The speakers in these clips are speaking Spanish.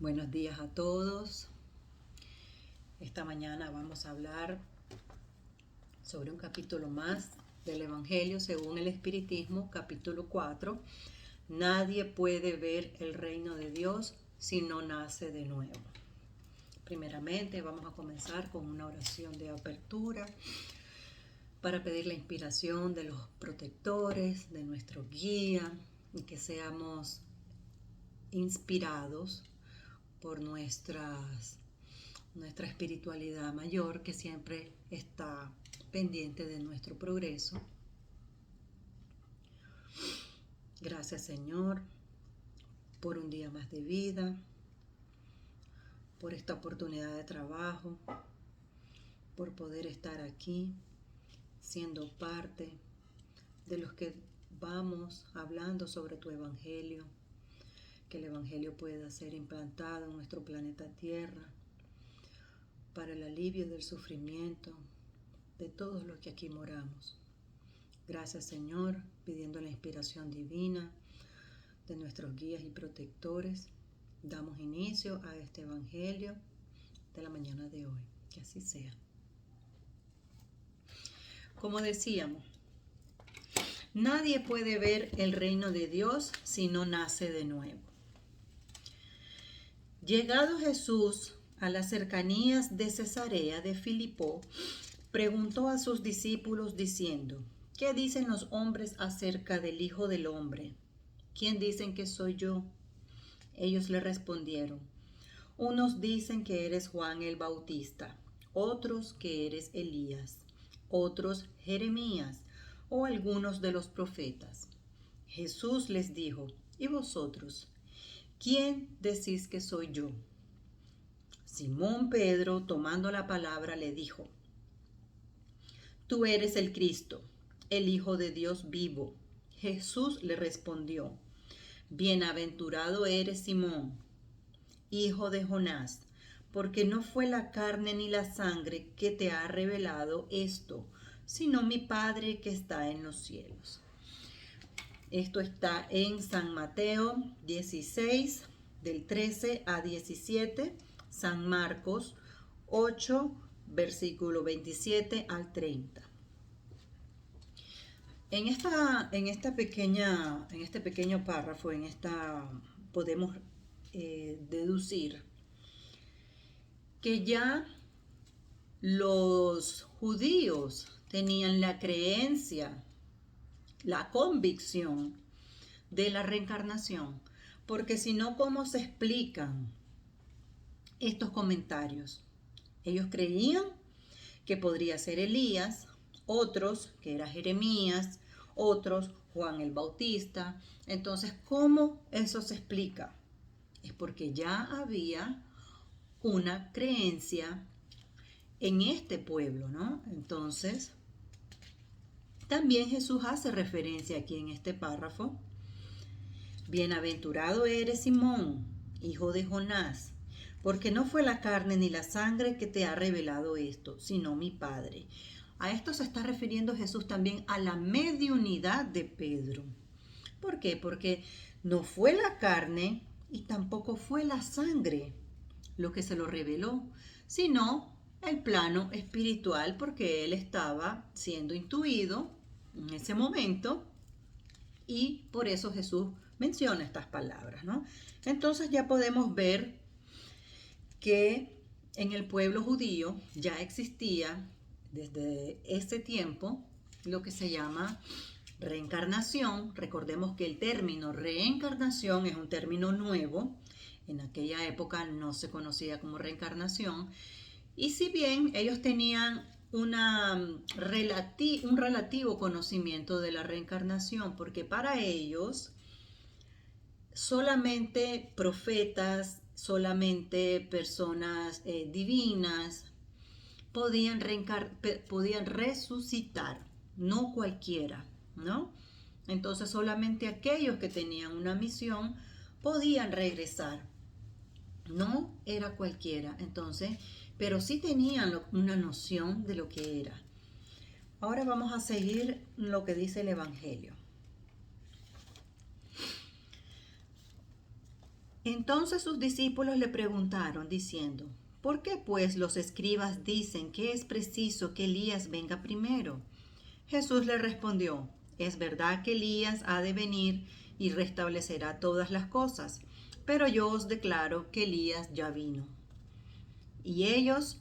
Buenos días a todos. Esta mañana vamos a hablar sobre un capítulo más del Evangelio según el Espiritismo, capítulo 4. Nadie puede ver el reino de Dios si no nace de nuevo. Primeramente vamos a comenzar con una oración de apertura para pedir la inspiración de los protectores, de nuestro guía, y que seamos inspirados por nuestra espiritualidad mayor, que siempre está pendiente de nuestro progreso. Gracias, Señor, por un día más de vida, por esta oportunidad de trabajo, por poder estar aquí siendo parte de los que vamos hablando sobre tu Evangelio, que el Evangelio pueda ser implantado en nuestro planeta Tierra para el alivio del sufrimiento de todos los que aquí moramos. Gracias, Señor, pidiendo la inspiración divina de nuestros guías y protectores, damos inicio a este Evangelio de la mañana de hoy. Que así sea. Como decíamos, nadie puede ver el reino de Dios si no nace de nuevo. Llegado Jesús a las cercanías de Cesarea de Filipo, preguntó a sus discípulos diciendo: ¿Qué dicen los hombres acerca del Hijo del Hombre? ¿Quién dicen que soy yo? Ellos le respondieron: unos dicen que eres Juan el Bautista, otros que eres Elías, otros Jeremías o algunos de los profetas. Jesús les dijo: ¿y vosotros? ¿Quién decís que soy yo? Simón Pedro, tomando la palabra, le dijo: Tú eres el Cristo, el Hijo de Dios vivo. Jesús le respondió: Bienaventurado eres, Simón, hijo de Jonás, porque no fue la carne ni la sangre que te ha revelado esto, sino mi Padre que está en los cielos. Esto está en San Mateo 16, del 13 a 17, San Marcos 8, versículo 27 al 30. En este pequeño párrafo, podemos deducir que ya los judíos tenían la creencia, la convicción de la reencarnación, porque si no, ¿cómo se explican estos comentarios? Ellos creían que podría ser Elías, otros que era Jeremías, otros Juan el Bautista. Entonces, ¿cómo eso se explica? Es porque ya había una creencia en este pueblo, ¿no? Entonces, también Jesús hace referencia aquí en este párrafo: Bienaventurado eres, Simón, hijo de Jonás, porque no fue la carne ni la sangre que te ha revelado esto, sino mi Padre. A esto se está refiriendo Jesús también a la mediunidad de Pedro. ¿Por qué? Porque no fue la carne y tampoco fue la sangre lo que se lo reveló, sino el plano espiritual, porque él estaba siendo intuido en ese momento y por eso Jesús menciona estas palabras, ¿no? Entonces ya podemos ver que en el pueblo judío ya existía desde ese tiempo lo que se llama reencarnación. Recordemos que el término reencarnación es un término nuevo. En aquella época no se conocía como reencarnación. Y si bien ellos tenían un relativo conocimiento de la reencarnación, porque para ellos solamente profetas, solamente personas divinas podían resucitar, no cualquiera, ¿no? Entonces solamente aquellos que tenían una misión podían regresar, no era cualquiera. Entonces, pero sí tenían una noción de lo que era. Ahora vamos a seguir lo que dice el Evangelio. Entonces sus discípulos le preguntaron diciendo, ¿por qué pues los escribas dicen que es preciso que Elías venga primero? Jesús le respondió, es verdad que Elías ha de venir y restablecerá todas las cosas, pero yo os declaro que Elías ya vino. Y ellos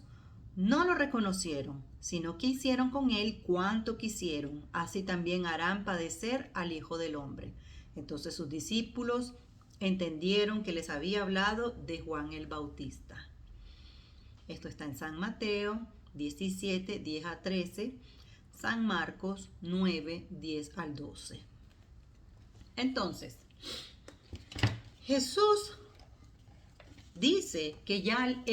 no lo reconocieron, sino que hicieron con él cuanto quisieron, así también harán padecer al Hijo del Hombre. Entonces sus discípulos entendieron que les había hablado de Juan el Bautista. Esto está en San Mateo 17, 10 a 13, San Marcos 9, 10 al 12. Entonces, Jesús dice que ya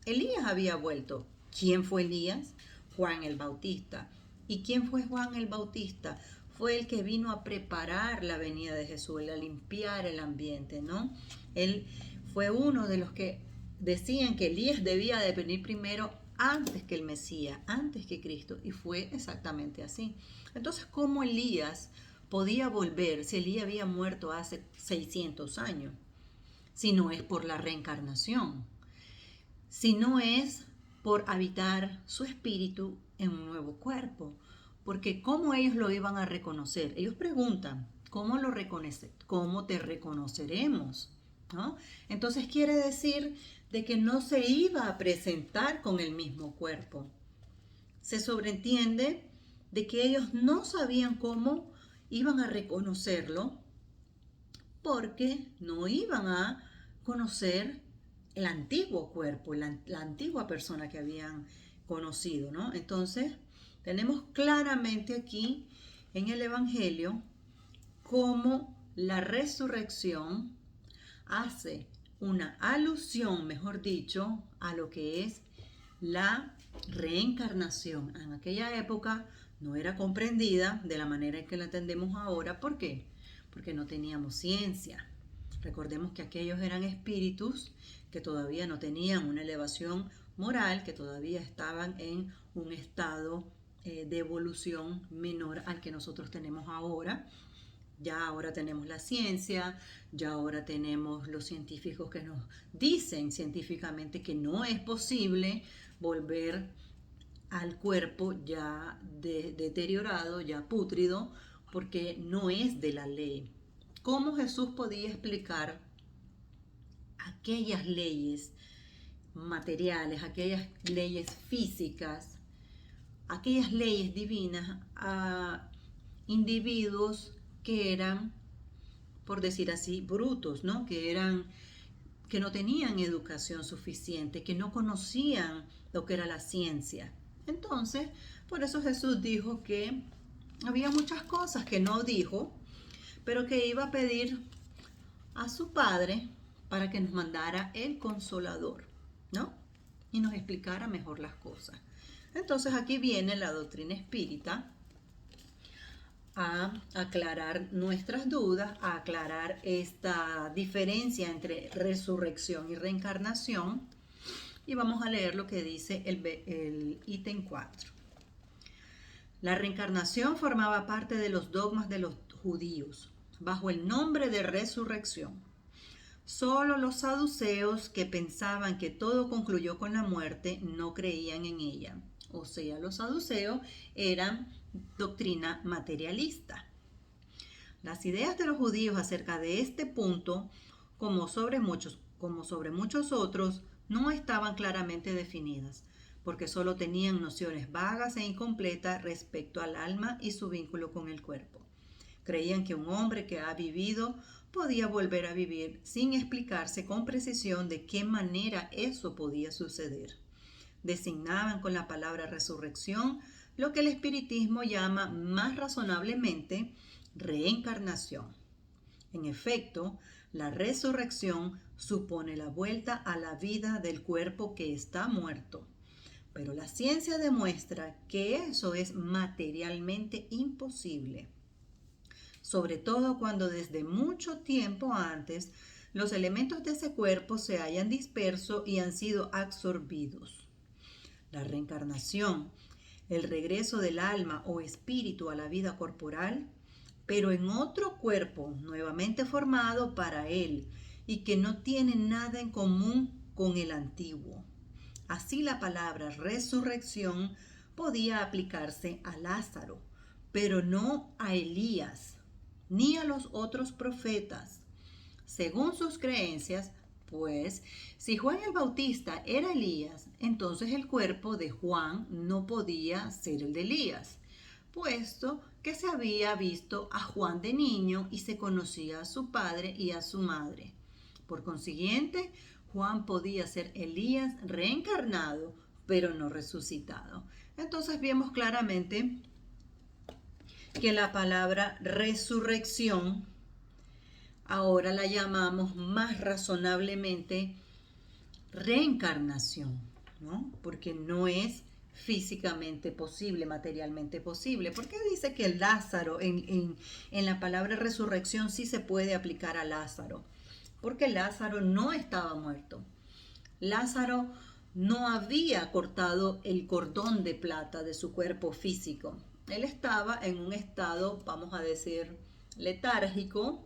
Elías había vuelto. ¿Quién fue Elías? Juan el Bautista. ¿Y quién fue Juan el Bautista? Fue el que vino a preparar la venida de Jesús, a limpiar el ambiente, ¿no? Él fue uno de los que decían que Elías debía de venir primero antes que el Mesías, antes que Cristo, y fue exactamente así. Entonces, ¿cómo Elías podía volver si Elías había muerto hace 600 años? Si no es por la reencarnación, si no es por habitar su espíritu en un nuevo cuerpo. Porque ¿cómo ellos lo iban a reconocer? Ellos preguntan, ¿cómo lo reconoce? ¿Cómo te reconoceremos? ¿No? Entonces quiere decir de que no se iba a presentar con el mismo cuerpo. Se sobreentiende de que ellos no sabían cómo iban a reconocerlo porque no iban a conocer el antiguo cuerpo, la antigua persona que habían conocido, ¿no? Entonces, tenemos claramente aquí en el Evangelio cómo la resurrección hace una alusión, mejor dicho, a lo que es la reencarnación. En aquella época no era comprendida de la manera en que la entendemos ahora. ¿Por qué? Porque no teníamos ciencia. Recordemos que aquellos eran espíritus que todavía no tenían una elevación moral, que todavía estaban en un estado de evolución menor al que nosotros tenemos ahora. Ya ahora tenemos la ciencia, ya ahora tenemos los científicos que nos dicen científicamente que no es posible volver al cuerpo ya deteriorado, ya pútrido, porque no es de la ley. ¿Cómo Jesús podía explicar aquellas leyes materiales, aquellas leyes físicas, aquellas leyes divinas a individuos que eran, por decir así, brutos, ¿no? Que no tenían educación suficiente, que no conocían lo que era la ciencia? Entonces, por eso Jesús dijo que había muchas cosas que no dijo, pero que iba a pedir a su Padre para que nos mandara el Consolador, ¿no? Y nos explicara mejor las cosas. Entonces aquí viene la doctrina espírita a aclarar nuestras dudas, a aclarar esta diferencia entre resurrección y reencarnación. Y vamos a leer lo que dice el ítem 4. La reencarnación formaba parte de los dogmas de los judíos, bajo el nombre de resurrección. Solo los saduceos, que pensaban que todo concluyó con la muerte, no creían en ella. O sea, los saduceos eran doctrina materialista. Las ideas de los judíos acerca de este punto, como sobre muchos otros, no estaban claramente definidas, porque solo tenían nociones vagas e incompletas respecto al alma y su vínculo con el cuerpo. Creían que un hombre que ha vivido podía volver a vivir sin explicarse con precisión de qué manera eso podía suceder. Designaban con la palabra resurrección lo que el espiritismo llama más razonablemente reencarnación. En efecto, la resurrección supone la vuelta a la vida del cuerpo que está muerto. Pero la ciencia demuestra que eso es materialmente imposible, sobre todo cuando desde mucho tiempo antes los elementos de ese cuerpo se hayan disperso y han sido absorbidos. La reencarnación, el regreso del alma o espíritu a la vida corporal, pero en otro cuerpo nuevamente formado para él y que no tiene nada en común con el antiguo. Así la palabra resurrección podía aplicarse a Lázaro, pero no a Elías, ni a los otros profetas. Según sus creencias, pues, si Juan el Bautista era Elías, entonces el cuerpo de Juan no podía ser el de Elías, puesto que se había visto a Juan de niño y se conocía a su padre y a su madre. Por consiguiente, Juan podía ser Elías reencarnado, pero no resucitado. Entonces vemos claramente que la palabra resurrección ahora la llamamos más razonablemente reencarnación, ¿no? Porque no es físicamente posible, materialmente posible. ¿Por qué dice que Lázaro en la palabra resurrección sí se puede aplicar a Lázaro? Porque Lázaro no estaba muerto. Lázaro no había cortado el cordón de plata de su cuerpo físico. Él estaba en un estado, vamos a decir, letárgico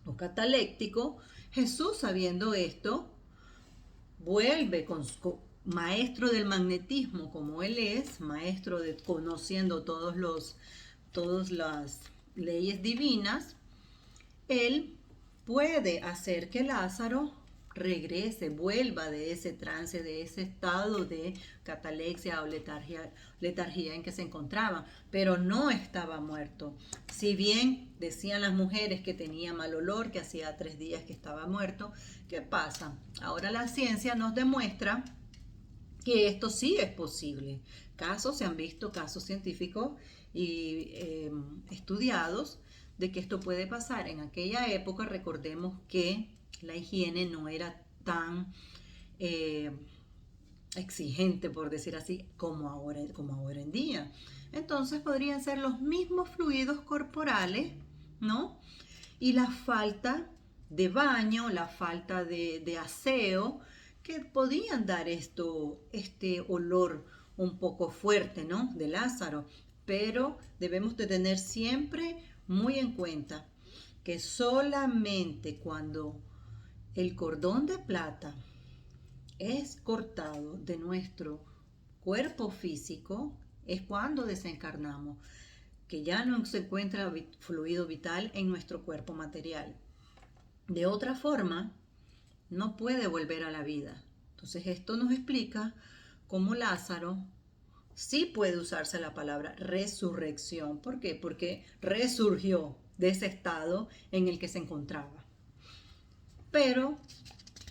o cataléctico. Jesús, sabiendo esto, vuelve maestro del magnetismo como él es, maestro de conociendo todas las leyes divinas. Él puede hacer que Lázaro regrese, vuelva de ese trance, de ese estado de catalexia o letargía en que se encontraba, pero no estaba muerto. Si bien decían las mujeres que tenía mal olor, que hacía 3 días que estaba muerto, ¿qué pasa? Ahora la ciencia nos demuestra que esto sí es posible. Se han visto casos científicos y estudiados de que esto puede pasar. En aquella época recordemos que la higiene no era tan exigente, por decir así, como ahora en día. Entonces podrían ser los mismos fluidos corporales, ¿no? Y la falta de baño, la falta de aseo, que podían dar este olor un poco fuerte, ¿no? De Lázaro. Pero debemos de tener siempre muy en cuenta que solamente cuando el cordón de plata es cortado de nuestro cuerpo físico, es cuando desencarnamos, que ya no se encuentra fluido vital en nuestro cuerpo material. De otra forma, no puede volver a la vida. Entonces esto nos explica cómo Lázaro sí puede usarse la palabra resurrección. ¿Por qué? Porque resurgió de ese estado en el que se encontraba. Pero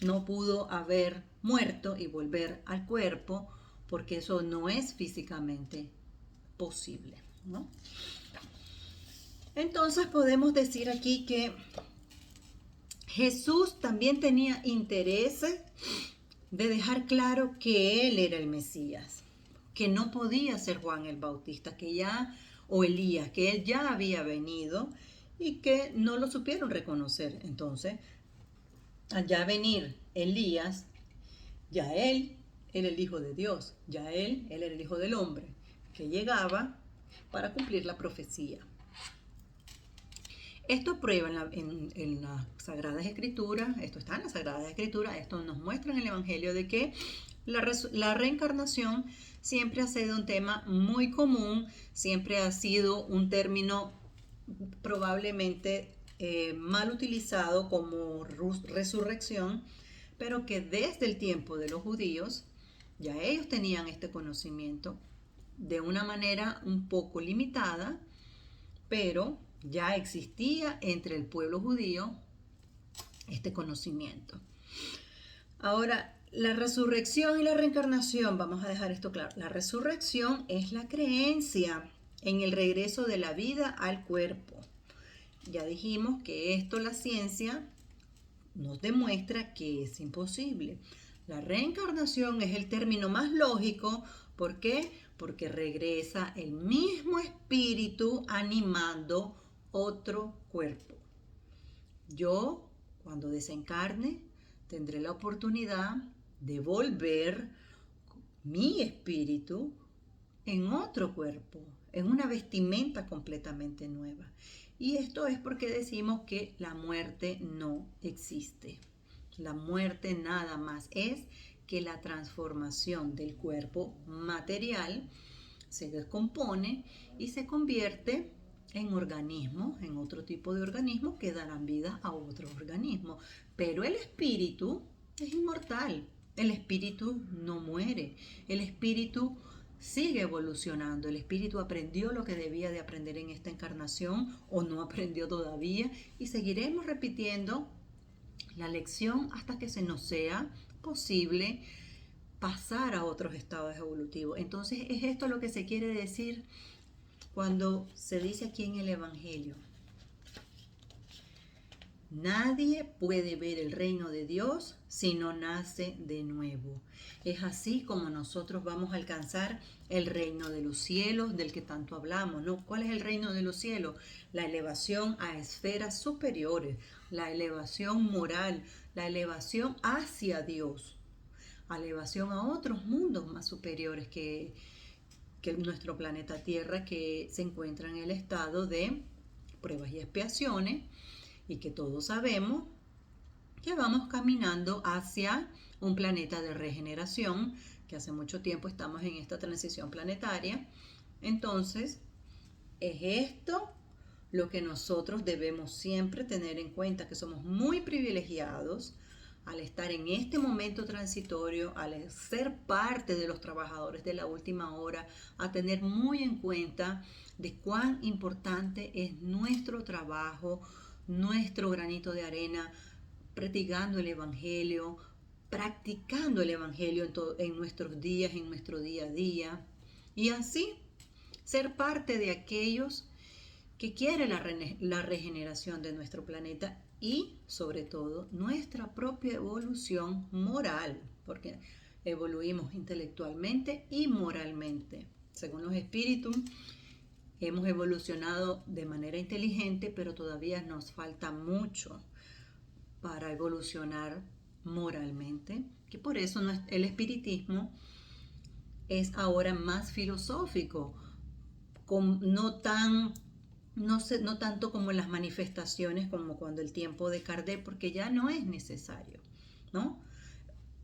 no pudo haber muerto y volver al cuerpo porque eso no es físicamente posible, ¿no? Entonces podemos decir aquí que Jesús también tenía interés de dejar claro que él era el Mesías, que no podía ser Juan el Bautista, o Elías, que él ya había venido y que no lo supieron reconocer. Entonces, al ya venir Elías, ya él era el Hijo de Dios, ya él era el Hijo del Hombre, que llegaba para cumplir la profecía. Esto prueba en las Sagradas Escrituras, esto está en las Sagradas Escrituras, esto nos muestra en el Evangelio de que la reencarnación siempre ha sido un tema muy común, siempre ha sido un término probablemente mal utilizado como resurrección, pero que desde el tiempo de los judíos ya ellos tenían este conocimiento de una manera un poco limitada, pero ya existía entre el pueblo judío este conocimiento. Ahora, la resurrección y la reencarnación, vamos a dejar esto claro. La resurrección es la creencia en el regreso de la vida al cuerpo. Ya dijimos que esto la ciencia nos demuestra que es imposible. La reencarnación es el término más lógico. ¿Por qué? Porque regresa el mismo espíritu animando otro cuerpo. Yo, cuando desencarne, tendré la oportunidad de volver mi espíritu en otro cuerpo, en una vestimenta completamente nueva. Y esto es porque decimos que la muerte no existe. La muerte nada más es que la transformación del cuerpo material se descompone y se convierte en organismos, en otro tipo de organismos que darán vida a otro organismo. Pero el espíritu es inmortal. El espíritu no muere. El espíritu sigue evolucionando. El espíritu aprendió lo que debía de aprender en esta encarnación o no aprendió todavía y seguiremos repitiendo la lección hasta que se nos sea posible pasar a otros estados evolutivos. Entonces es esto lo que se quiere decir cuando se dice aquí en el Evangelio: nadie puede ver el reino de Dios si no nace de nuevo. Es así como nosotros vamos a alcanzar el reino de los cielos del que tanto hablamos, ¿no? ¿Cuál es el reino de los cielos? La elevación a esferas superiores, la elevación moral, la elevación hacia Dios, la elevación a otros mundos más superiores que nuestro planeta Tierra, que se encuentra en el estado de pruebas y expiaciones, y que todos sabemos que vamos caminando hacia un planeta de regeneración, que hace mucho tiempo estamos en esta transición planetaria. Entonces, es esto lo que nosotros debemos siempre tener en cuenta, que somos muy privilegiados al estar en este momento transitorio, al ser parte de los trabajadores de la última hora, a tener muy en cuenta de cuán importante es nuestro trabajo, nuestro granito de arena, practicando el Evangelio, practicando el Evangelio en nuestros días, en nuestro día a día, y así ser parte de aquellos que quieren la regeneración de nuestro planeta y sobre todo nuestra propia evolución moral, porque evoluimos intelectualmente y moralmente. Según los espíritus, hemos evolucionado de manera inteligente, pero todavía nos falta mucho para evolucionar moralmente, que por eso el espiritismo es ahora más filosófico, no tanto como en las manifestaciones, como cuando el tiempo de Kardec, porque ya no es necesario, ¿no?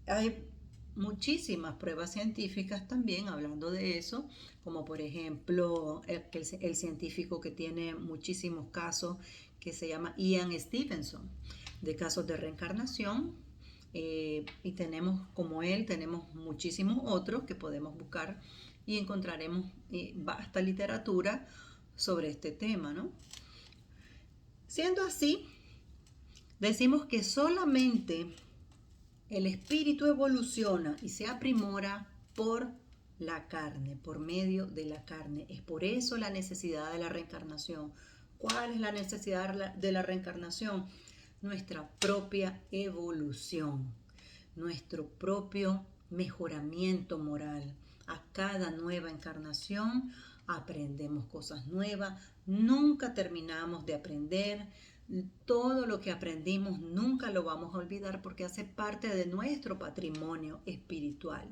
Hay muchísimas pruebas científicas también hablando de eso, como por ejemplo el científico que tiene muchísimos casos, que se llama Ian Stevenson, de casos de reencarnación, y tenemos como él, tenemos muchísimos otros que podemos buscar y encontraremos vasta literatura sobre este tema, ¿no? Siendo así, decimos que solamente el espíritu evoluciona y se aprimora por la carne, por medio de la carne. Es por eso la necesidad de la reencarnación. ¿Cuál es la necesidad de la reencarnación? Nuestra propia evolución, nuestro propio mejoramiento moral. A cada nueva encarnación aprendemos cosas nuevas, nunca terminamos de aprender. Todo lo que aprendimos nunca lo vamos a olvidar porque hace parte de nuestro patrimonio espiritual.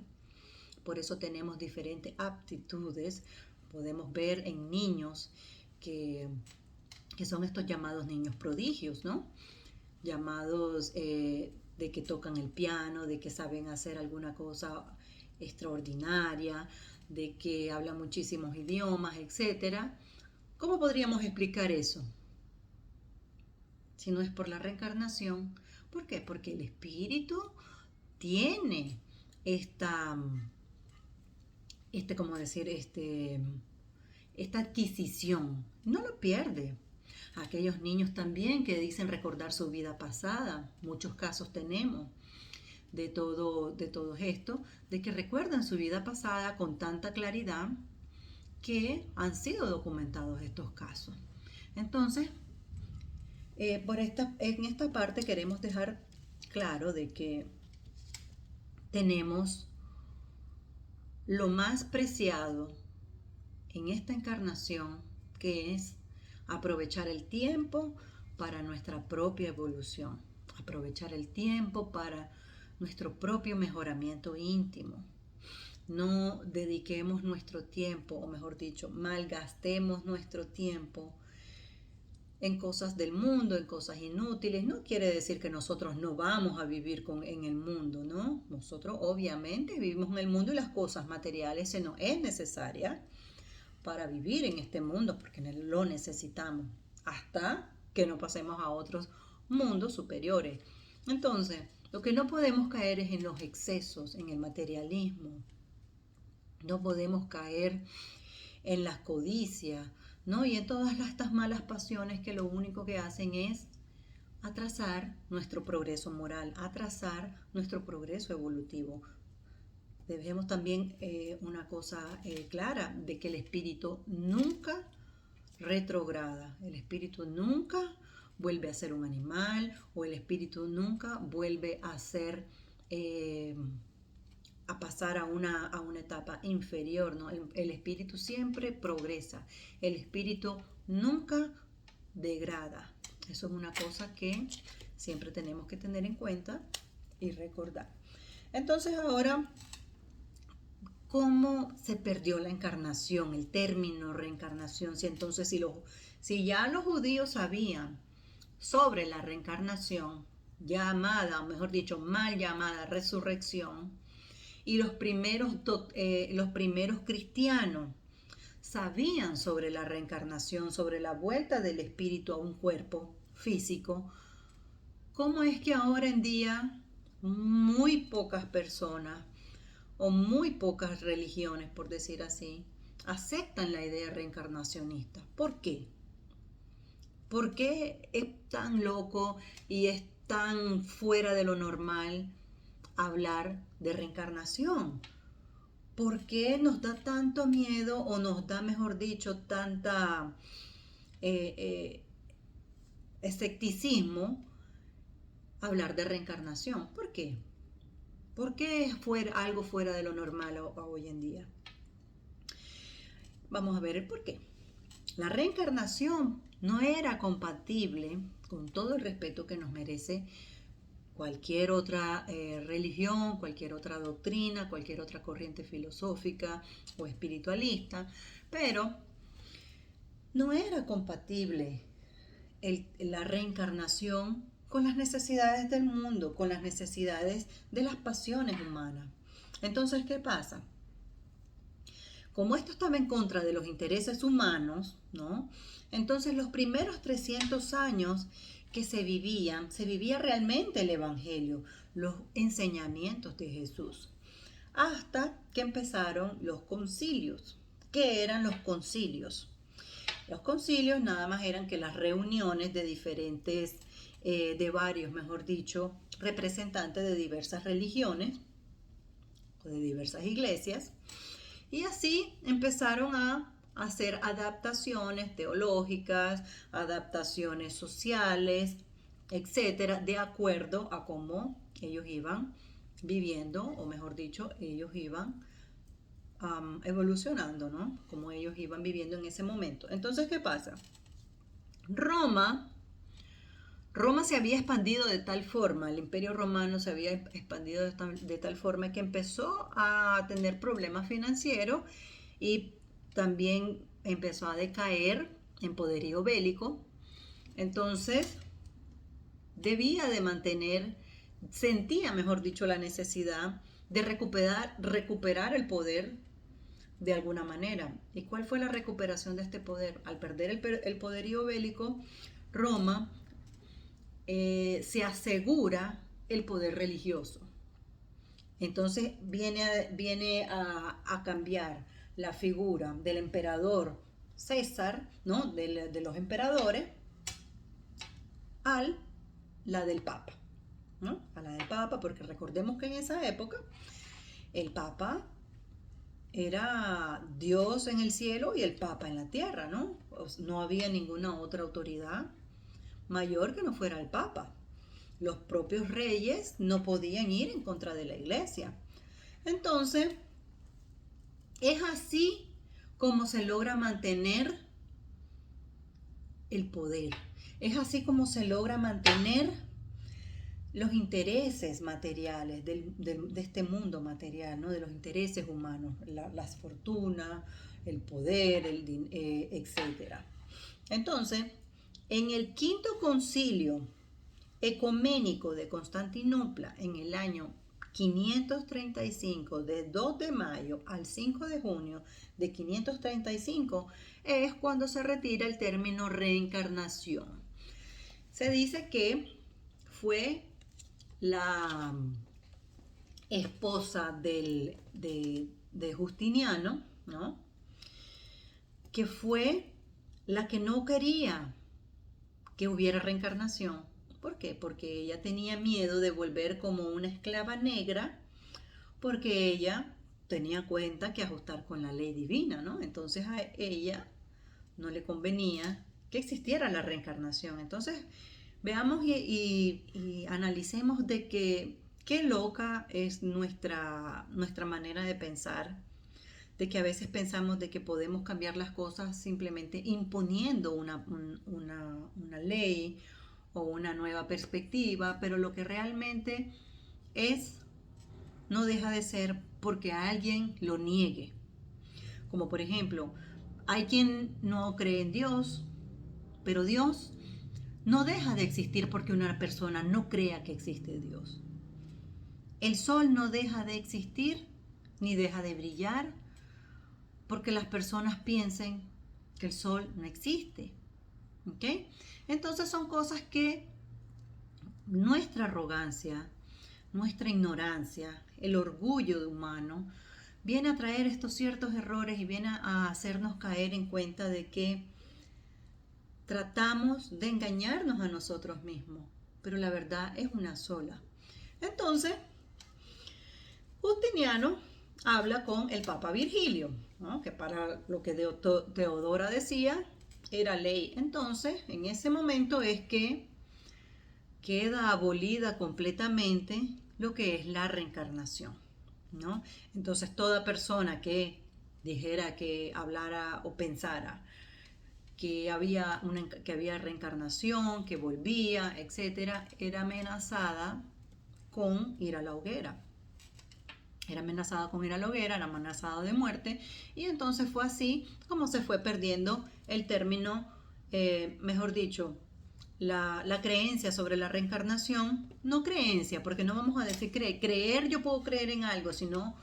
Por eso tenemos diferentes aptitudes. Podemos ver en niños que son estos llamados niños prodigios, ¿no? Llamados de que tocan el piano, de que saben hacer alguna cosa extraordinaria, de que hablan muchísimos idiomas, etc. ¿Cómo podríamos explicar eso? Si no es por la reencarnación. ¿Por qué? Porque el espíritu tiene esta adquisición, no lo pierde. Aquellos niños también que dicen recordar su vida pasada, muchos casos tenemos de todo esto, de que recuerdan su vida pasada con tanta claridad que han sido documentados estos casos. Entonces, en esta parte queremos dejar claro de que tenemos lo más preciado en esta encarnación, que es aprovechar el tiempo para nuestra propia evolución, aprovechar el tiempo para nuestro propio mejoramiento íntimo. No dediquemos nuestro tiempo, o mejor dicho, malgastemos nuestro tiempo en cosas del mundo, en cosas inútiles. No quiere decir que nosotros no vamos a vivir en el mundo, ¿no? Nosotros obviamente vivimos en el mundo y las cosas materiales se nos es necesaria para vivir en este mundo, porque lo necesitamos, hasta que no pasemos a otros mundos superiores. Entonces, lo que no podemos caer es en los excesos, en el materialismo. No podemos caer en las codicias, ¿no? Y en todas estas malas pasiones que lo único que hacen es atrasar nuestro progreso moral, atrasar nuestro progreso evolutivo. Debemos también una cosa clara, de que el espíritu nunca retrograda, el espíritu nunca vuelve a ser un animal, o el espíritu nunca vuelve a ser a pasar a una etapa inferior, ¿no? El espíritu siempre progresa, el espíritu nunca degrada. Eso es una cosa que siempre tenemos que tener en cuenta y recordar. Entonces ahora, ¿cómo se perdió la encarnación, el término reencarnación? Si entonces si ya los judíos sabían sobre la reencarnación, llamada, o mejor dicho, mal llamada resurrección, y los primeros cristianos sabían sobre la reencarnación, sobre la vuelta del espíritu a un cuerpo físico, ¿cómo es que ahora en día muy pocas personas o muy pocas religiones, por decir así, aceptan la idea reencarnacionista? ¿Por qué? ¿Por qué es tan loco y es tan fuera de lo normal hablar de reencarnación? ¿Por qué nos da tanto miedo, o nos da, mejor dicho, tanta escepticismo hablar de reencarnación? ¿Por qué? ¿Por qué es algo fuera de lo normal hoy en día? Vamos a ver el por qué. La reencarnación no era compatible, con todo el respeto que nos merece cualquier otra religión, cualquier otra doctrina, cualquier otra corriente filosófica o espiritualista, pero no era compatible la reencarnación con las necesidades del mundo, con las necesidades de las pasiones humanas. Entonces, ¿qué pasa? Como esto estaba en contra de los intereses humanos, ¿no? Entonces los primeros 300 años que se vivía realmente el Evangelio, los enseñamientos de Jesús, hasta que empezaron los concilios. ¿Qué eran los concilios? Los concilios nada más eran que las reuniones de diferentes, de varios, mejor dicho, representantes de diversas religiones o de diversas iglesias, y así empezaron a hacer adaptaciones teológicas, adaptaciones sociales, etcétera, de acuerdo a cómo ellos iban viviendo, o mejor dicho, ellos iban evolucionando, ¿no? Como ellos iban viviendo en ese momento. Entonces, ¿qué pasa? Roma se había expandido de tal forma, el imperio romano se había expandido de tal forma que empezó a tener problemas financieros, y también empezó a decaer en poderío bélico. Entonces, sentía, mejor dicho, la necesidad de recuperar el poder de alguna manera. ¿Y cuál fue la recuperación de este poder? Al perder el poderío bélico, Roma se asegura el poder religioso. Entonces viene a cambiar la figura del emperador César, ¿no? de los emperadores, a la del Papa, ¿no? A la del Papa, porque recordemos que en esa época el Papa era Dios en el cielo y el Papa en la tierra, ¿no? No había ninguna otra autoridad mayor que no fuera el Papa. Los propios reyes no podían ir en contra de la iglesia. Entonces, es así como se logra mantener el poder. Es así como se logra mantener los intereses materiales de este mundo material, ¿no? De los intereses humanos, las fortunas, el poder, etc. Entonces, En el quinto concilio ecuménico de Constantinopla, en el año 535, de 2 de mayo al 5 de junio de 535, es cuando se retira el término reencarnación. Se dice que fue la esposa de Justiniano, ¿no? Que fue la que no quería que hubiera reencarnación. ¿Por qué? Porque ella tenía miedo de volver como una esclava negra, porque ella tenía cuenta que ajustar con la ley divina, ¿no? Entonces a ella no le convenía que existiera la reencarnación. Entonces veamos y analicemos de que qué loca es nuestra manera de pensar, de que a veces pensamos de que podemos cambiar las cosas simplemente imponiendo una ley o una nueva perspectiva, pero lo que realmente es no deja de ser porque alguien lo niegue. Como por ejemplo, hay quien no cree en Dios, pero Dios no deja de existir porque una persona no crea que existe Dios. El sol no deja de existir ni deja de brillar porque las personas piensen que el sol no existe. ¿Ok? Entonces son cosas que nuestra arrogancia, nuestra ignorancia, el orgullo de humano, viene a traer estos ciertos errores y viene a hacernos caer en cuenta de que tratamos de engañarnos a nosotros mismos, pero la verdad es una sola. Entonces, Justiniano habla con el Papa Virgilio, ¿no? Que para lo que Teodora decía era ley. Entonces, en ese momento es que queda abolida completamente lo que es la reencarnación, ¿no? Entonces, toda persona que dijera, que hablara o pensara que había reencarnación, que volvía, etcétera, era amenazada con ir a la hoguera. Era amenazada con ir a la hoguera, era amenazada de muerte, y entonces fue así como se fue perdiendo el término, mejor dicho, la creencia sobre la reencarnación, no creencia, porque no vamos a decir creer, yo puedo creer en algo, sino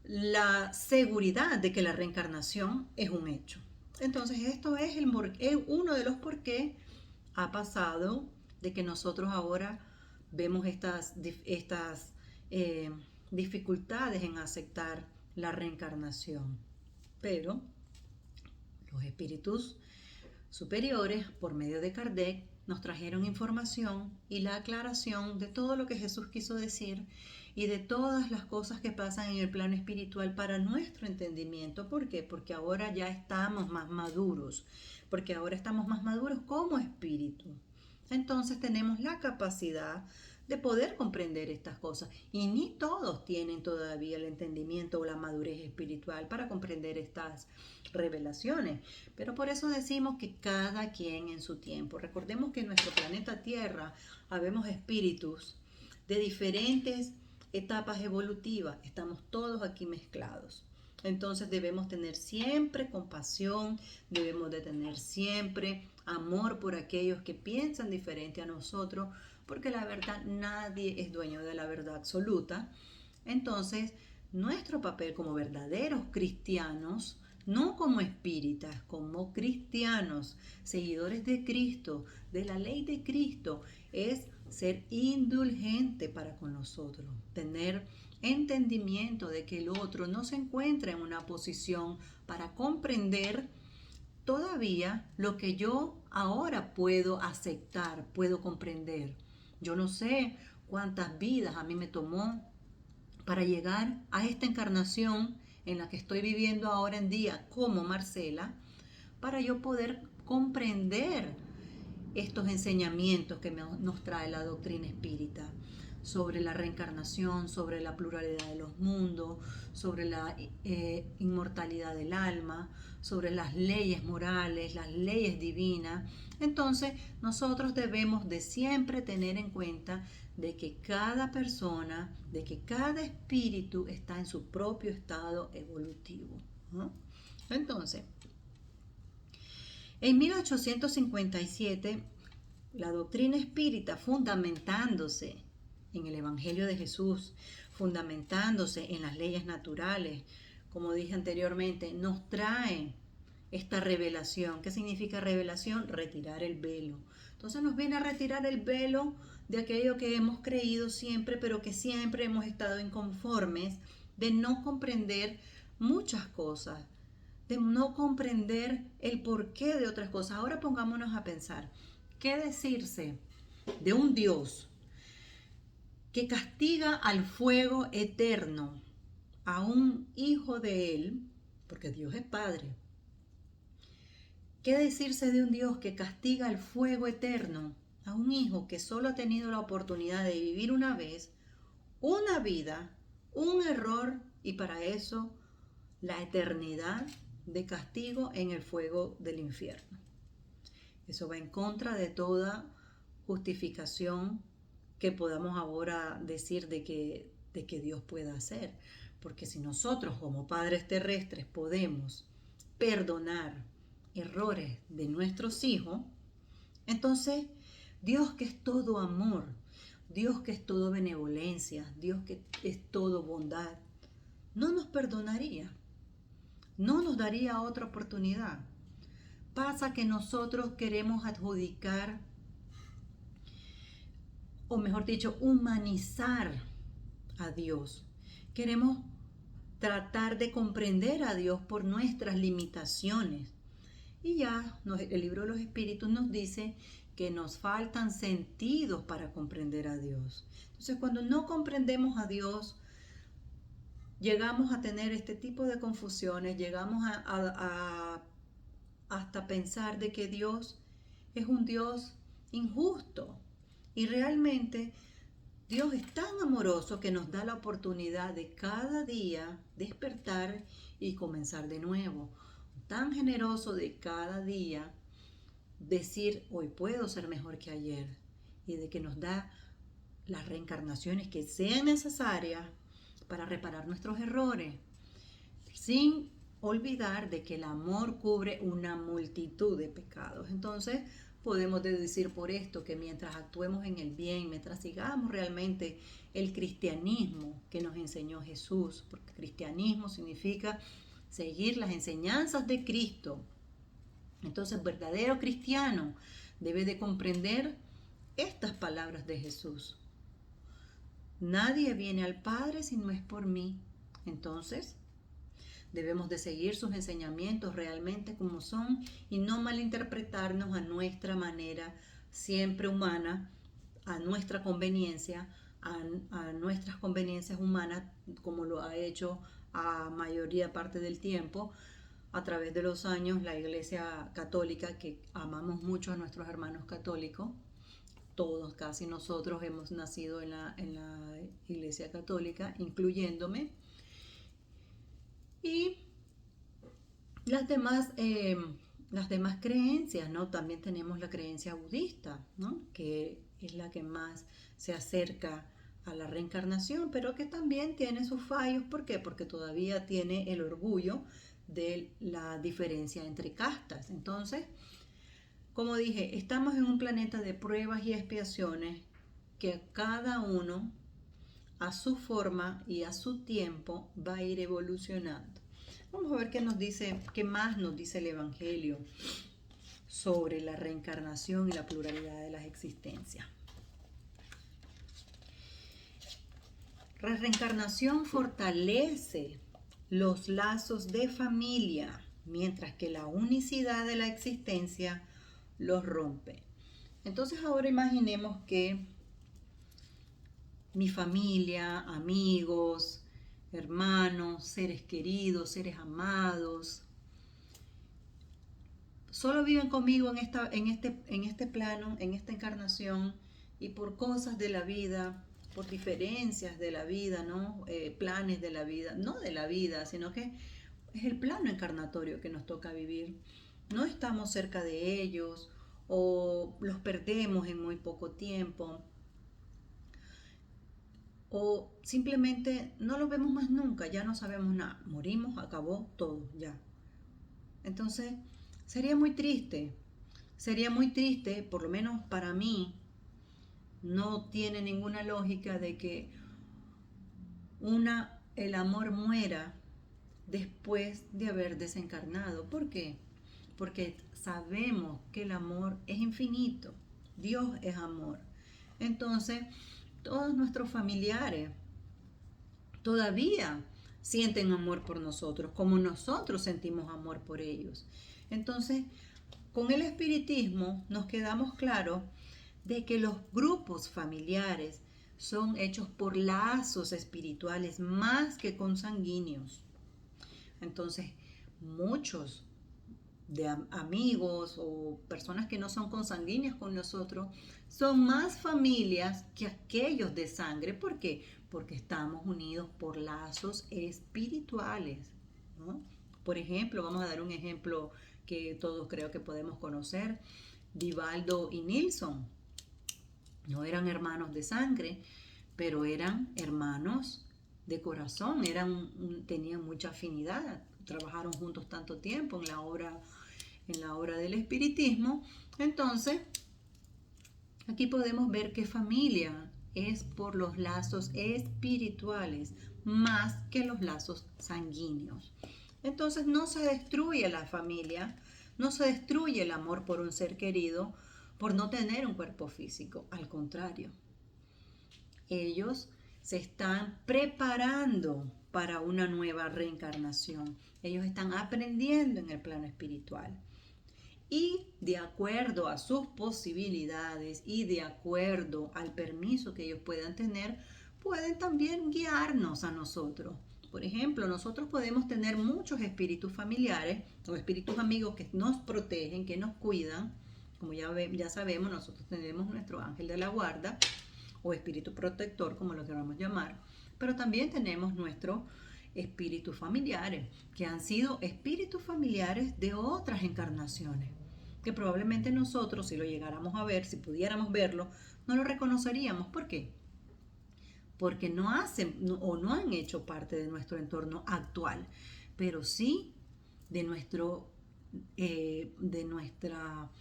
la seguridad de que la reencarnación es un hecho. Entonces esto es uno de los por qué ha pasado de que nosotros ahora vemos estas eh, dificultades en aceptar la reencarnación. Pero los espíritus superiores, por medio de Kardec, nos trajeron información y la aclaración de todo lo que Jesús quiso decir y de todas las cosas que pasan en el plano espiritual para nuestro entendimiento. ¿Por qué? Porque ahora ya estamos más maduros, porque ahora estamos más maduros como espíritu. Entonces tenemos la capacidad de poder comprender estas cosas. Y ni todos tienen todavía el entendimiento o la madurez espiritual para comprender estas revelaciones. Pero por eso decimos que cada quien en su tiempo. Recordemos que en nuestro planeta Tierra habemos espíritus de diferentes etapas evolutivas. Estamos todos aquí mezclados. Entonces debemos tener siempre compasión, debemos de tener siempre amor por aquellos que piensan diferente a nosotros, porque la verdad nadie es dueño de la verdad absoluta. Entonces, nuestro papel como verdaderos cristianos, no como espíritas, como cristianos, seguidores de Cristo, de la ley de Cristo, es ser indulgente para con nosotros, tener entendimiento de que el otro no se encuentra en una posición para comprender todavía lo que yo ahora puedo aceptar, puedo comprender. Yo no sé cuántas vidas a mí me tomó para llegar a esta encarnación en la que estoy viviendo ahora en día como Marcela, para yo poder comprender estos enseñamientos que nos trae la doctrina espírita sobre la reencarnación, sobre la pluralidad de los mundos, sobre la inmortalidad del alma, sobre las leyes morales, las leyes divinas. Entonces, nosotros debemos de siempre tener en cuenta de que cada persona, de que cada espíritu está en su propio estado evolutivo, ¿no? Entonces, En 1857, la doctrina espírita, fundamentándose en el Evangelio de Jesús, fundamentándose en las leyes naturales, como dije anteriormente, nos trae esta revelación. ¿Qué significa revelación? Retirar el velo. Entonces nos viene a retirar el velo de aquello que hemos creído siempre, pero que siempre hemos estado inconformes, de no comprender muchas cosas, de no comprender el porqué de otras cosas. Ahora pongámonos a pensar, ¿qué decirse de un Dios que castiga al fuego eterno a un hijo de él, porque Dios es Padre? ¿Qué decirse de un Dios que castiga al fuego eterno a un hijo que solo ha tenido la oportunidad de vivir una vez, una vida, un error y para eso la eternidad de castigo en el fuego del infierno? Eso va en contra de toda justificación que podamos ahora decir de que Dios pueda hacer. Porque si nosotros como padres terrestres podemos perdonar errores de nuestros hijos, entonces Dios que es todo amor, Dios que es todo benevolencia, Dios que es todo bondad, no nos perdonaría, no nos daría otra oportunidad. Pasa que nosotros queremos adjudicar, o mejor dicho, humanizar a Dios. Queremos tratar de comprender a Dios por nuestras limitaciones. Y ya el libro de los Espíritus nos dice que nos faltan sentidos para comprender a Dios. Entonces, cuando no comprendemos a Dios, llegamos a tener este tipo de confusiones, llegamos hasta pensar de que Dios es un Dios injusto. Y realmente Dios es tan amoroso que nos da la oportunidad de cada día despertar y comenzar de nuevo. Tan generoso de cada día decir, hoy puedo ser mejor que ayer. Y de que nos da las reencarnaciones que sean necesarias para reparar nuestros errores, sin olvidar de que el amor cubre una multitud de pecados. Entonces podemos deducir por esto que mientras actuemos en el bien, mientras sigamos realmente el cristianismo que nos enseñó Jesús, porque cristianismo significa seguir las enseñanzas de Cristo. Entonces, verdadero cristiano debe de comprender estas palabras de Jesús. Nadie viene al Padre si no es por mí. Entonces, debemos de seguir sus enseñamientos realmente como son y no malinterpretarnos a nuestra manera, siempre humana, a nuestra conveniencia, a nuestras conveniencias humanas, como lo ha hecho a mayoría parte del tiempo, a través de los años, la Iglesia Católica, que amamos mucho a nuestros hermanos católicos. Todos, casi nosotros hemos nacido en la Iglesia Católica, incluyéndome. Y las demás creencias, ¿no? También tenemos la creencia budista, ¿no? Que es la que más se acerca a la reencarnación, pero que también tiene sus fallos. ¿Por qué? Porque todavía tiene el orgullo de la diferencia entre castas. Entonces, como dije, estamos en un planeta de pruebas y expiaciones que cada uno a su forma y a su tiempo va a ir evolucionando. Vamos a ver qué más nos dice el Evangelio sobre la reencarnación y la pluralidad de las existencias. La reencarnación fortalece los lazos de familia, mientras que la unicidad de la existencia los rompe. Entonces ahora imaginemos que mi familia, amigos, hermanos, seres queridos, seres amados, solo viven conmigo en este plano, en esta encarnación, y por cosas de la vida, por diferencias de la vida, ¿no? Planes de la vida, no de la vida, sino que es el plano encarnatorio que nos toca vivir. No estamos cerca de ellos o los perdemos en muy poco tiempo, o simplemente no los vemos más nunca, ya no sabemos nada, morimos, acabó todo, ya. Entonces, sería muy triste, por lo menos para mí, no tiene ninguna lógica de que el amor muera después de haber desencarnado. ¿Por qué? Porque sabemos que el amor es infinito. Dios es amor. Entonces, todos nuestros familiares todavía sienten amor por nosotros, como nosotros sentimos amor por ellos. Entonces, con el espiritismo nos quedamos claros de que los grupos familiares son hechos por lazos espirituales más que consanguíneos. Entonces, muchos de amigos o personas que no son consanguíneas con nosotros son más familias que aquellos de sangre. ¿Por qué? Porque estamos unidos por lazos espirituales, ¿no? Por ejemplo, vamos a dar un ejemplo que todos creo que podemos conocer. Vivaldo y Nilsson no eran hermanos de sangre, pero eran hermanos de corazón, tenían mucha afinidad, trabajaron juntos tanto tiempo en la obra del espiritismo. Entonces, aquí podemos ver que familia es por los lazos espirituales más que los lazos sanguíneos. Entonces no se destruye la familia, no se destruye el amor por un ser querido por no tener un cuerpo físico. Al contrario, ellos se están preparando para una nueva reencarnación. Ellos están aprendiendo en el plano espiritual. Y de acuerdo a sus posibilidades y de acuerdo al permiso que ellos puedan tener, pueden también guiarnos a nosotros. Por ejemplo, nosotros podemos tener muchos espíritus familiares o espíritus amigos que nos protegen, que nos cuidan. Como ya sabemos, nosotros tenemos nuestro ángel de la guarda o espíritu protector, como lo queramos llamar. Pero también tenemos nuestros espíritus familiares, que han sido espíritus familiares de otras encarnaciones, que probablemente nosotros, si lo llegáramos a ver, si pudiéramos verlo, no lo reconoceríamos. ¿Por qué? Porque no han hecho parte de nuestro entorno actual, pero sí de nuestra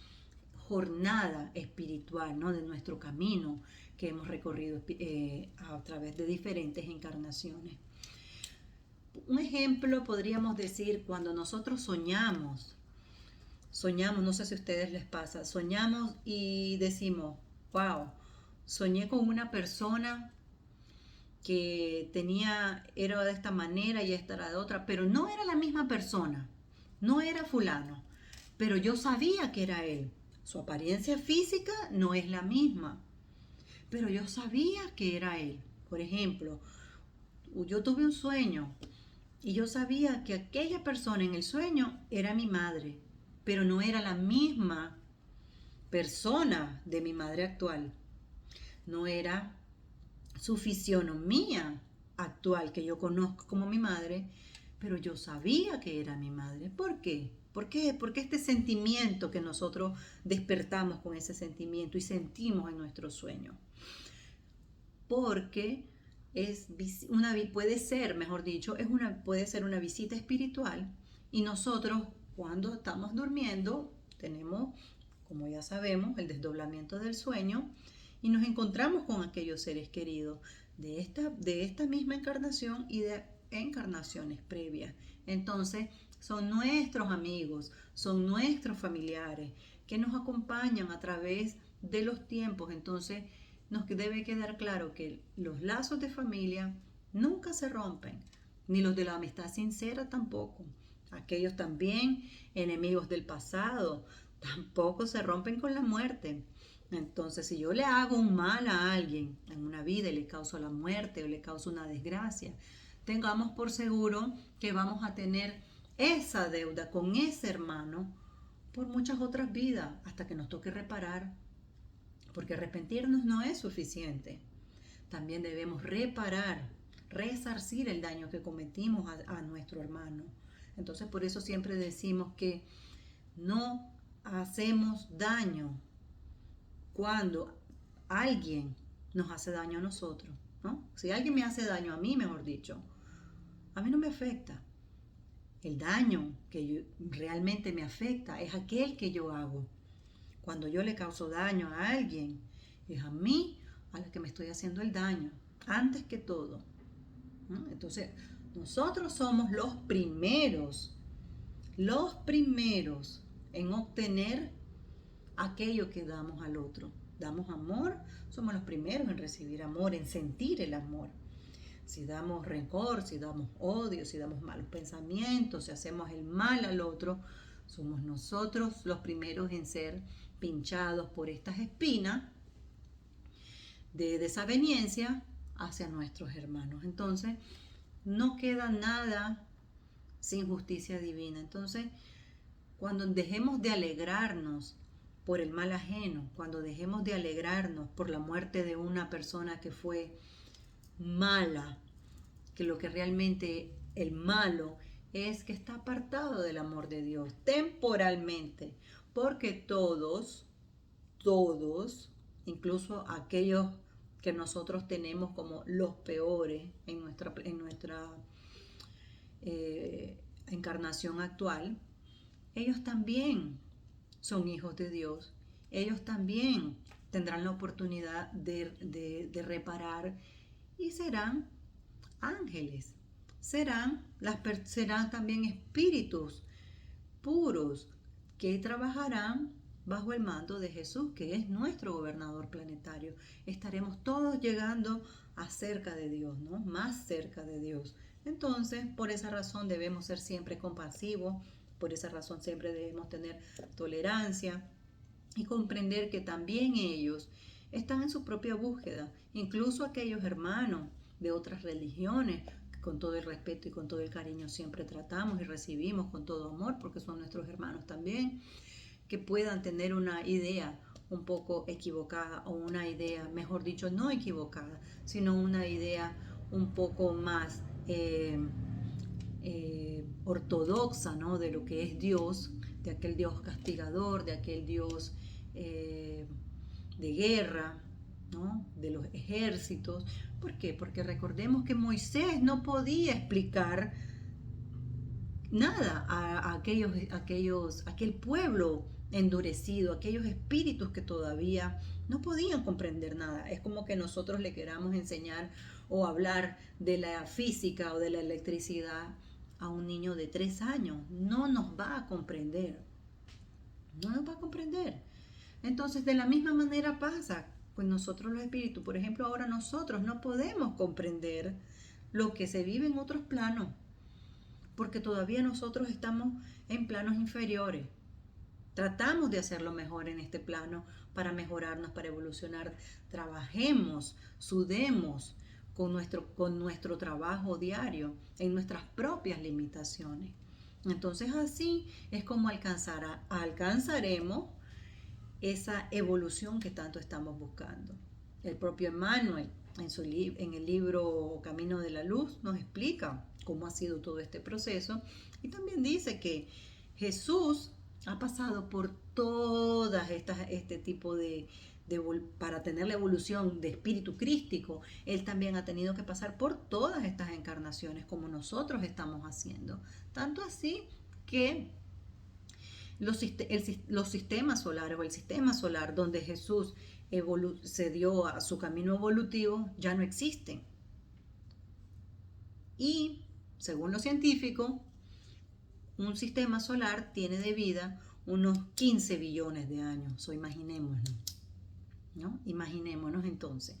jornada espiritual, ¿no? De nuestro camino que hemos recorrido a través de diferentes encarnaciones. Un ejemplo podríamos decir cuando nosotros soñamos, no sé si a ustedes les pasa, soñamos y decimos, wow, soñé con una persona que era de esta manera y esta era de otra, pero no era la misma persona, no era fulano, pero yo sabía que era él. Su apariencia física no es la misma, pero yo sabía que era él. Por ejemplo, yo tuve un sueño y yo sabía que aquella persona en el sueño era mi madre, pero no era la misma persona de mi madre actual. No era su fisionomía actual que yo conozco como mi madre, pero yo sabía que era mi madre. ¿Por qué? ¿Por qué? Porque este sentimiento que nosotros despertamos con ese sentimiento y sentimos en nuestro sueño. Porque puede ser una visita espiritual y nosotros cuando estamos durmiendo tenemos, como ya sabemos, el desdoblamiento del sueño y nos encontramos con aquellos seres queridos de esta misma encarnación y de encarnaciones previas. Entonces, son nuestros amigos, son nuestros familiares que nos acompañan a través de los tiempos. Entonces, nos debe quedar claro que los lazos de familia nunca se rompen, ni los de la amistad sincera tampoco. Aquellos también enemigos del pasado tampoco se rompen con la muerte. Entonces, si yo le hago un mal a alguien en una vida y le causo la muerte o le causo una desgracia, tengamos por seguro que vamos a tener esa deuda con ese hermano por muchas otras vidas hasta que nos toque reparar. Porque arrepentirnos no es suficiente. También debemos reparar, resarcir el daño que cometimos a nuestro hermano. Entonces, por eso siempre decimos que no hacemos daño cuando alguien nos hace daño a nosotros, ¿no? Si alguien me hace daño a mí, mejor dicho, a mí no me afecta. El daño realmente me afecta es aquel que yo hago. Cuando yo le causo daño a alguien, es a mí a la que me estoy haciendo el daño, antes que todo. ¿No? Entonces, nosotros somos los primeros en obtener aquello que damos al otro. Damos amor, somos los primeros en recibir amor, en sentir el amor. Si damos rencor, si damos odio, si damos malos pensamientos, si hacemos el mal al otro, somos nosotros los primeros en ser pinchados por estas espinas de desaveniencia hacia nuestros hermanos. Entonces, no queda nada sin justicia divina. Entonces, cuando dejemos de alegrarnos por el mal ajeno, cuando dejemos de alegrarnos por la muerte de una persona que fue mala, que lo que realmente el malo es que está apartado del amor de Dios temporalmente, porque todos, incluso aquellos que nosotros tenemos como los peores en nuestra encarnación actual, ellos también son hijos de Dios, ellos también tendrán la oportunidad de reparar y serán ángeles, serán también espíritus puros que trabajarán bajo el mando de Jesús, que es nuestro gobernador planetario. Estaremos todos llegando a cerca de Dios, ¿no? Más cerca de Dios. Entonces, por esa razón debemos ser siempre compasivos, por esa razón siempre debemos tener tolerancia y comprender que también ellos están en su propia búsqueda, incluso aquellos hermanos de otras religiones, que con todo el respeto y con todo el cariño siempre tratamos y recibimos con todo amor, porque son nuestros hermanos también, que puedan tener una idea un poco equivocada o una idea, mejor dicho, no equivocada, sino una idea un poco más ortodoxa, ¿no? De lo que es Dios, de aquel Dios castigador, de aquel Dios de guerra, ¿no? De los ejércitos. ¿Por qué? Porque recordemos que Moisés no podía explicar nada a aquel pueblo endurecido, aquellos espíritus que todavía no podían comprender nada. Es como que nosotros le queramos enseñar o hablar de la física o de la electricidad a un niño de 3 años. No nos va a comprender. No nos va a comprender. Entonces, de la misma manera pasa con nosotros los espíritus. Por ejemplo, ahora nosotros no podemos comprender lo que se vive en otros planos, porque todavía nosotros estamos en planos inferiores. Tratamos de hacerlo mejor en este plano para mejorarnos, para evolucionar. Trabajemos, sudemos con nuestro trabajo diario en nuestras propias limitaciones. Entonces así es como alcanzaremos esa evolución que tanto estamos buscando. El propio Emmanuel en el libro Camino de la Luz nos explica cómo ha sido todo este proceso y también dice que Jesús ha pasado por todas este tipo para tener la evolución de espíritu crístico. Él también ha tenido que pasar por todas estas encarnaciones como nosotros estamos haciendo. Tanto así que los sistemas solares o el sistema solar donde Jesús se dio a su camino evolutivo ya no existen. Y, según los científicos, un sistema solar tiene de vida unos 15 billones de años. O imaginémonos, ¿no? Imaginémonos entonces.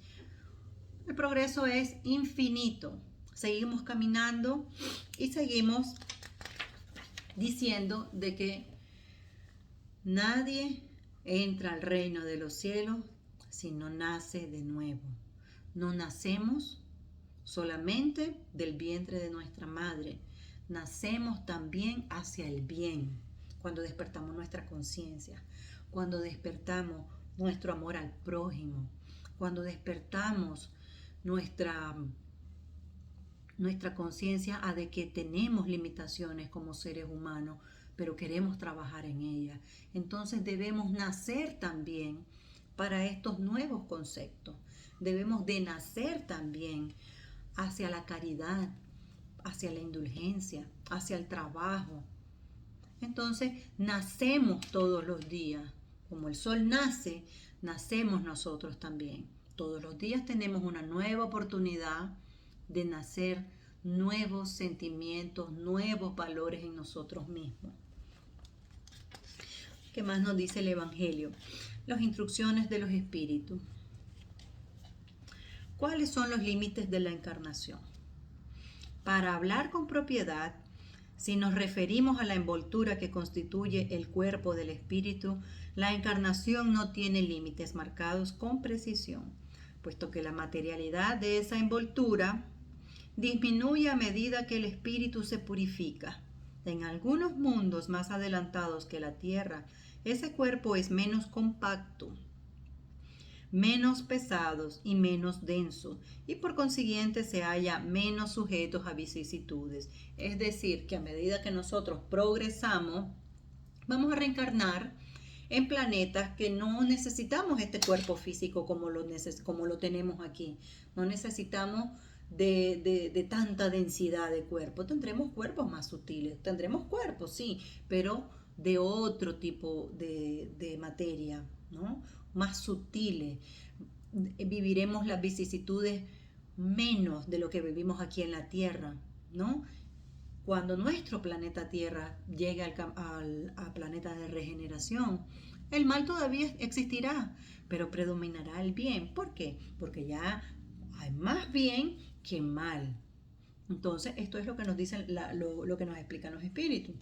El progreso es infinito. Seguimos caminando y seguimos diciendo de que nadie entra al reino de los cielos si no nace de nuevo. No nacemos solamente del vientre de nuestra madre. Nacemos también hacia el bien cuando despertamos nuestra conciencia, cuando despertamos nuestro amor al prójimo, cuando despertamos nuestra conciencia a de que tenemos limitaciones como seres humanos, pero queremos trabajar en ellas. Entonces debemos nacer también para estos nuevos conceptos. Debemos de nacer también hacia la caridad, hacia la indulgencia, hacia el trabajo. Entonces, nacemos todos los días. Como el sol nace, nacemos nosotros también. Todos los días tenemos una nueva oportunidad de nacer, nuevos sentimientos, nuevos valores en nosotros mismos. ¿Qué más nos dice el Evangelio? Las instrucciones de los espíritus. ¿Cuáles son los límites de la encarnación? Para hablar con propiedad, si nos referimos a la envoltura que constituye el cuerpo del espíritu, la encarnación no tiene límites marcados con precisión, puesto que la materialidad de esa envoltura disminuye a medida que el espíritu se purifica. En algunos mundos más adelantados que la Tierra, ese cuerpo es menos compacto, menos pesados y menos densos, y por consiguiente se halla menos sujetos a vicisitudes. Es decir, que a medida que nosotros progresamos, vamos a reencarnar en planetas que no necesitamos este cuerpo físico como lo tenemos aquí. No necesitamos de tanta densidad de cuerpo. Tendremos cuerpos más sutiles, tendremos cuerpos, sí, pero de otro tipo de materia, ¿no? Más sutiles. Viviremos las vicisitudes menos de lo que vivimos aquí en la Tierra, ¿no? Cuando nuestro planeta Tierra llegue a planeta de regeneración, el mal todavía existirá, pero predominará el bien. ¿Por qué? Porque ya hay más bien que mal. Entonces, esto es lo que nos dicen, lo que nos explican los espíritus.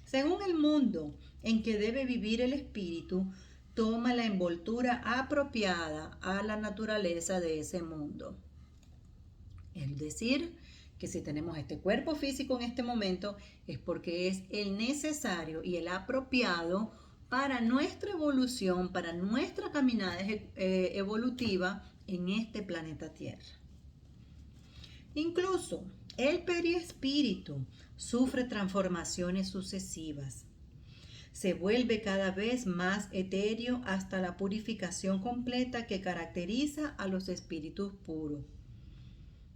Según el mundo en que debe vivir el espíritu, toma la envoltura apropiada a la naturaleza de ese mundo. Es decir, que si tenemos este cuerpo físico en este momento, es porque es el necesario y el apropiado para nuestra evolución, para nuestra caminada evolutiva en este planeta Tierra. Incluso el perispíritu sufre transformaciones sucesivas. Se vuelve cada vez más etéreo hasta la purificación completa que caracteriza a los espíritus puros.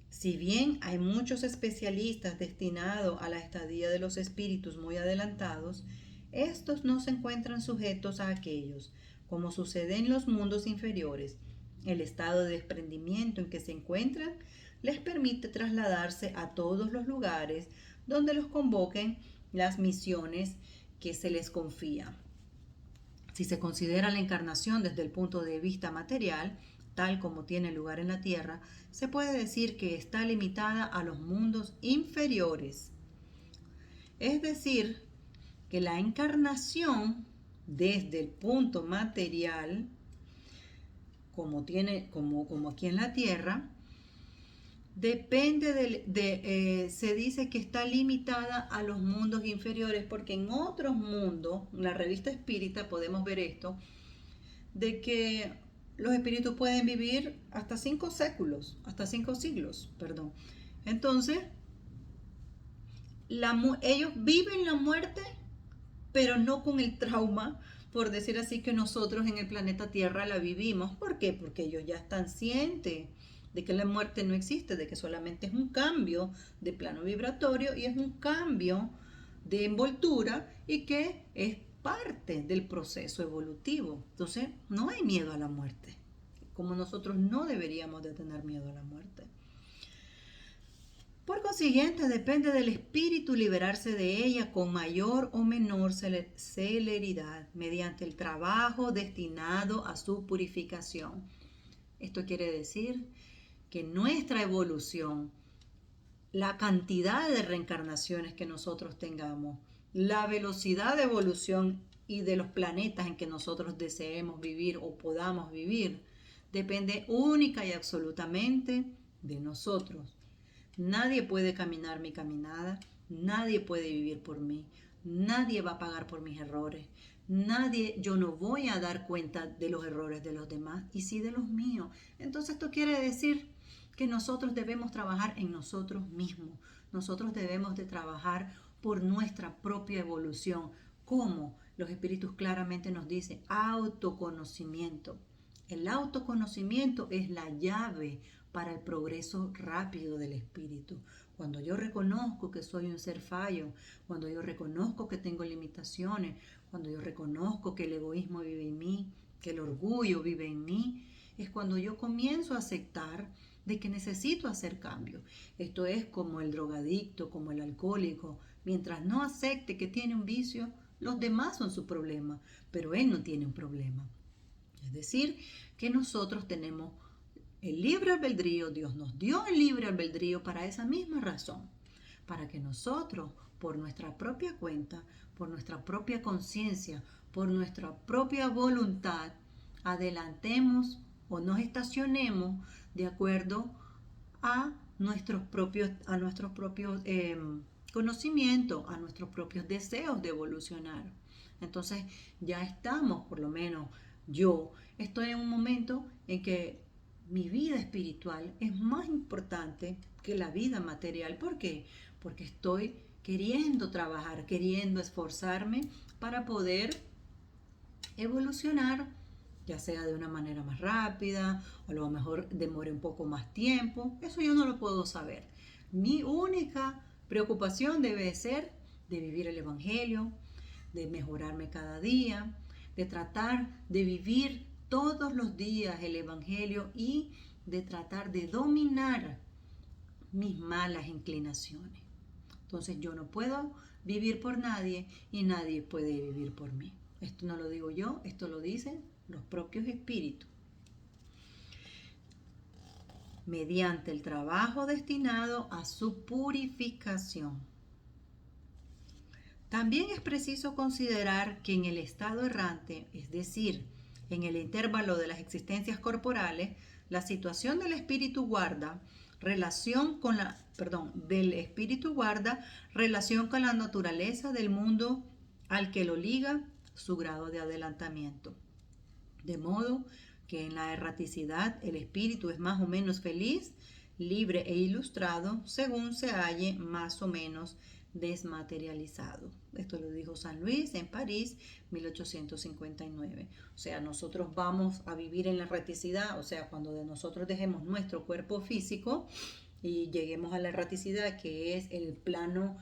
Si bien hay muchos especialistas destinados a la estadía de los espíritus muy adelantados, estos no se encuentran sujetos a aquellos, como sucede en los mundos inferiores. El estado de desprendimiento en que se encuentran les permite trasladarse a todos los lugares donde los convoquen las misiones que se les confía. Si se considera la encarnación desde el punto de vista material, tal como tiene lugar en la Tierra, se puede decir que está limitada a los mundos inferiores. Es decir, que la encarnación desde el punto material, como aquí en la Tierra, se dice que está limitada a los mundos inferiores, porque en otros mundos, en la revista espírita podemos ver esto, de que los espíritus pueden vivir hasta 5 siglos. Entonces, ellos viven la muerte, pero no con el trauma, por decir así, que nosotros en el planeta Tierra la vivimos. ¿Por qué? Porque ellos ya están cientes de que la muerte no existe, de que solamente es un cambio de plano vibratorio y es un cambio de envoltura y que es parte del proceso evolutivo. Entonces, no hay miedo a la muerte, como nosotros no deberíamos de tener miedo a la muerte. Por consiguiente, depende del espíritu liberarse de ella con mayor o menor celeridad mediante el trabajo destinado a su purificación. Esto quiere decir que nuestra evolución, la cantidad de reencarnaciones que nosotros tengamos, la velocidad de evolución y de los planetas en que nosotros deseemos vivir o podamos vivir, depende única y absolutamente de nosotros. Nadie puede caminar mi caminada, nadie puede vivir por mí, nadie va a pagar por mis errores, yo no voy a dar cuenta de los errores de los demás y sí de los míos. Entonces esto quiere decir que nosotros debemos trabajar en nosotros mismos, nosotros debemos de trabajar por nuestra propia evolución, como los espíritus claramente nos dicen, autoconocimiento. El autoconocimiento es la llave para el progreso rápido del espíritu. Cuando yo reconozco que soy un ser fallo, cuando yo reconozco que tengo limitaciones, cuando yo reconozco que el egoísmo vive en mí, que el orgullo vive en mí, es cuando yo comienzo a aceptar de que necesito hacer cambio. Esto es como el drogadicto, como el alcohólico. Mientras no acepte que tiene un vicio, los demás son su problema, pero él no tiene un problema. Es decir, que nosotros tenemos el libre albedrío, Dios nos dio el libre albedrío para esa misma razón, para que nosotros, por nuestra propia cuenta, por nuestra propia conciencia, por nuestra propia voluntad, adelantemos o nos estacionemos de acuerdo a nuestros propios conocimientos, a nuestros propios deseos de evolucionar. Entonces ya estamos, por lo menos yo, estoy en un momento en que mi vida espiritual es más importante que la vida material. ¿Por qué? Porque estoy queriendo trabajar, queriendo esforzarme para poder evolucionar, ya sea de una manera más rápida, o a lo mejor demore un poco más tiempo. Eso yo no lo puedo saber. Mi única preocupación debe ser de vivir el Evangelio, de mejorarme cada día, de tratar de vivir todos los días el Evangelio y de tratar de dominar mis malas inclinaciones. Entonces yo no puedo vivir por nadie y nadie puede vivir por mí. Esto no lo digo yo, esto lo dicen los propios espíritus. Mediante el trabajo destinado a su purificación. También es preciso considerar que en el estado errante, es decir, en el intervalo de las existencias corporales, la situación del espíritu guarda relación con la naturaleza del mundo al que lo liga su grado de adelantamiento. De modo que en la erraticidad el espíritu es más o menos feliz, libre e ilustrado según se halle más o menos desmaterializado. Esto lo dijo San Luis en París, 1859. O sea, nosotros vamos a vivir en la erraticidad, o sea, cuando de nosotros dejemos nuestro cuerpo físico y lleguemos a la erraticidad, que es el plano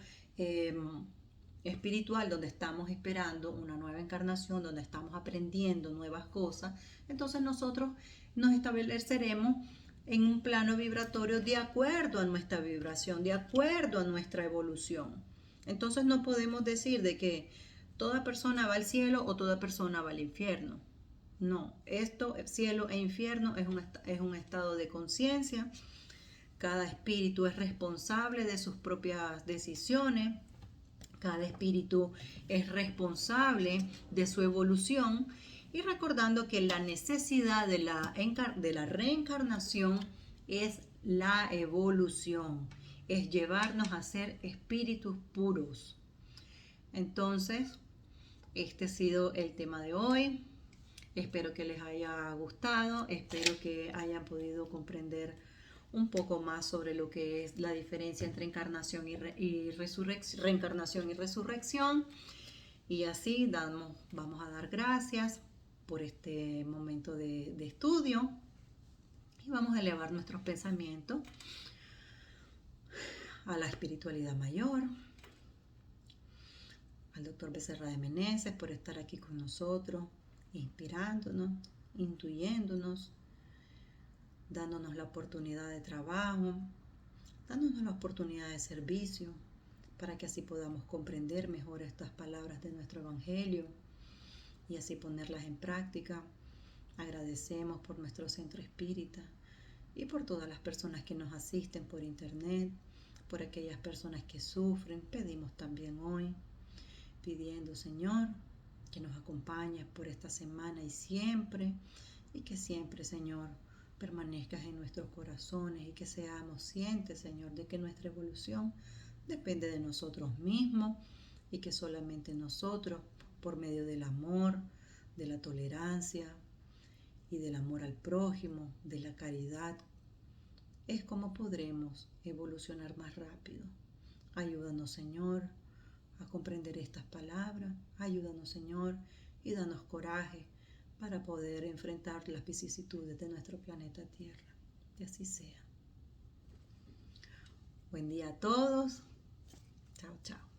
espiritual, donde estamos esperando una nueva encarnación, donde estamos aprendiendo nuevas cosas, entonces nosotros nos estableceremos en un plano vibratorio de acuerdo a nuestra vibración, de acuerdo a nuestra evolución. Entonces no podemos decir de que toda persona va al cielo o toda persona va al infierno. No, esto, cielo e infierno, es un estado de conciencia. Cada espíritu es responsable de sus propias decisiones. Cada espíritu es responsable de su evolución. Y recordando que la necesidad de la reencarnación es la evolución, es llevarnos a ser espíritus puros. Entonces, este ha sido el tema de hoy. Espero que les haya gustado, espero que hayan podido comprender un poco más sobre lo que es la diferencia entre encarnación y reencarnación y resurrección. Y así vamos a dar gracias por este momento de estudio y vamos a elevar nuestros pensamientos a la espiritualidad mayor, al doctor Becerra de Meneses por estar aquí con nosotros, inspirándonos, intuyéndonos, dándonos la oportunidad de trabajo, dándonos la oportunidad de servicio, para que así podamos comprender mejor estas palabras de nuestro Evangelio y así ponerlas en práctica. Agradecemos por nuestro centro espírita y por todas las personas que nos asisten por internet, por aquellas personas que sufren. Pedimos también hoy, pidiendo, Señor, que nos acompañes por esta semana y que siempre, Señor, permanezcas en nuestros corazones y que seamos conscientes, Señor, de que nuestra evolución depende de nosotros mismos y que solamente nosotros, por medio del amor, de la tolerancia y del amor al prójimo, de la caridad, es como podremos evolucionar más rápido. Ayúdanos, Señor, a comprender estas palabras. Ayúdanos, Señor, y danos coraje para poder enfrentar las vicisitudes de nuestro planeta Tierra. Que así sea. Buen día a todos. Chao, chao.